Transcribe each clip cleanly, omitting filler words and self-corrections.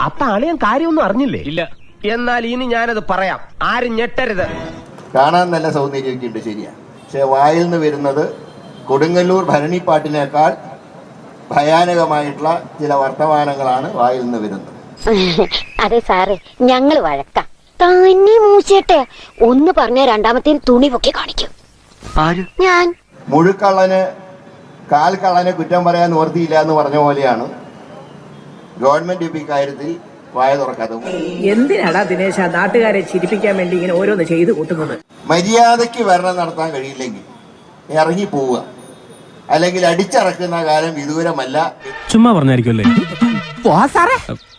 അപ്പൊ അളിയൻ കാര്യമൊന്നും അറിഞ്ഞില്ലേ? ഇല്ല. എന്നാൽ ഇനി ഞാനത് പറയാം, ആരും ഞെട്ടരുത്. കാണാൻ നല്ല സൗന്ദര്യമൊക്കെ ഉണ്ട്, ശരിയാ. പക്ഷെ വായിൽ നിന്ന് വരുന്നത് കൊടുങ്ങല്ലൂർ ഭരണിപ്പാട്ടിനേക്കാൾ ഭയാനകമായിട്ടുള്ള ചില വർത്തമാനങ്ങളാണ് വായിൽ നിന്ന് വരുന്നത്. അതെ സാറേ, ഞങ്ങള് വഴക്കാം. തന്നെ മൂച്ചേട്ടെ ഒന്ന് പറഞ്ഞ രണ്ടാമത്തെ തുണി പൊക്കി കാണിക്കും. ഞാൻ മുഴുക്കള്ളന് കാൽ കള്ളനെ കുറ്റം പറയാൻ നിവർത്തിയില്ല എന്ന് പറഞ്ഞ പോലെയാണ് ഗവൺമെന്റ് ഇപ്പൊ ഇക്കാര്യത്തിൽ വായ തുറക്കാതെ. എന്തിനാടാ ദിനേശ നാട്ടുകാരെ ചിരിപ്പിക്കാൻ വേണ്ടി ഇങ്ങനെ ഓരോന്ന് ചെയ്തു കൂട്ടുന്നത്? മര്യാദയ്ക്ക് ഭരണം നടത്താൻ കഴിയില്ലെങ്കിൽ ഇറങ്ങി പോവുക, അല്ലെങ്കിൽ അടിച്ചറക്കുന്ന കാലം വിദൂരമല്ല. ചുമ്മാ പറഞ്ഞായിരിക്കുമല്ലേ?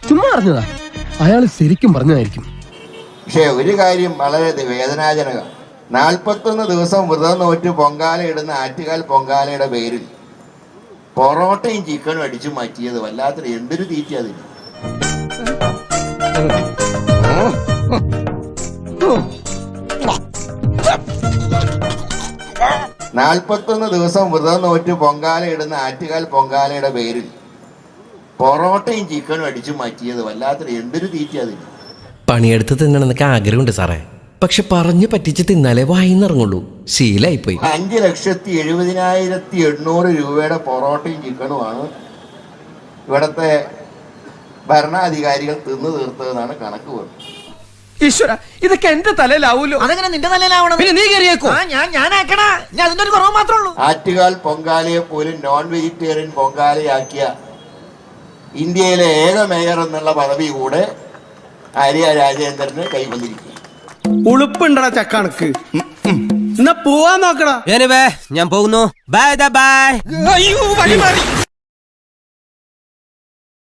ചുമ്മാ പറഞ്ഞതാ, അയാൾ ശരിക്കും പറഞ്ഞതായിരിക്കും. പക്ഷെ ഒരു കാര്യം വളരെ വേദനാജനകം. 41 ദിവസം വ്രതം നോറ്റ് പൊങ്കാല ഇടുന്ന ആറ്റുകാൽ പൊങ്കാലയുടെ പേരിൽ പൊറോട്ടയും ചിക്കനും അടിച്ചു മാറ്റിയത് വല്ലാത്തൊരു എന്തൊരു തീറ്റ അതിന്. 41 ദിവസം വ്രതം നോറ്റ് പൊങ്കാല ഇടുന്ന ആറ്റുകാൽ പൊങ്കാലയുടെ പേരിൽ പൊറോട്ടയും ചിക്കനും അടിച്ചു മാറ്റിയത് വല്ലാത്തൊരു എന്തൊരു തീറ്റ അതിന്. പണിയെടുത്ത് തിന്നണമെന്നൊക്കെ ആഗ്രഹമുണ്ട് സാറേ, പക്ഷെ പറഞ്ഞു പറ്റിച്ച് തിന്നാലേ വായിന്നിറങ്ങുള്ളൂ. ശീലായിപ്പോയി. 5,70,800 രൂപയുടെ പൊറോട്ടയും ചിക്കനുമാണ് ഇവിടത്തെ ഭരണാധികാരികൾ തിന്നു തീർത്തതെന്നാണ് കണക്ക് വരുന്നത്. ഈശ്വര, ഇതൊക്കെ എന്റെ തലയിലാവൂലോ? അതെങ്ങനെ നിന്റെ തലയിലാവണം? പിന്നെ നീ കയറിയേക്കോ? ഞാനാക്കണ, ഞാൻ അതിന്റെ ഒരു കുറവ് മാത്രമേ ഉള്ളൂ. ആറ്റുകാൽ പൊങ്കാലയെ പോലും നോൺ വെജിറ്റേറിയൻ പൊങ്കാലയാക്കിയ ഇന്ത്യയിലെ ഏക മേയർ എന്നുള്ള പദവി കൂടെ ആര്യ രാജേന്ദ്രന് കൈവന്നിരിക്കുക. ഉളുപ്പുണ്ടടാ ചക്കണക്ക്. എന്നാ പോവാൻ നോക്കടാ. ഞാൻ പോകുന്നു. Bye bye. അയ്യോ, വഴി മാറി.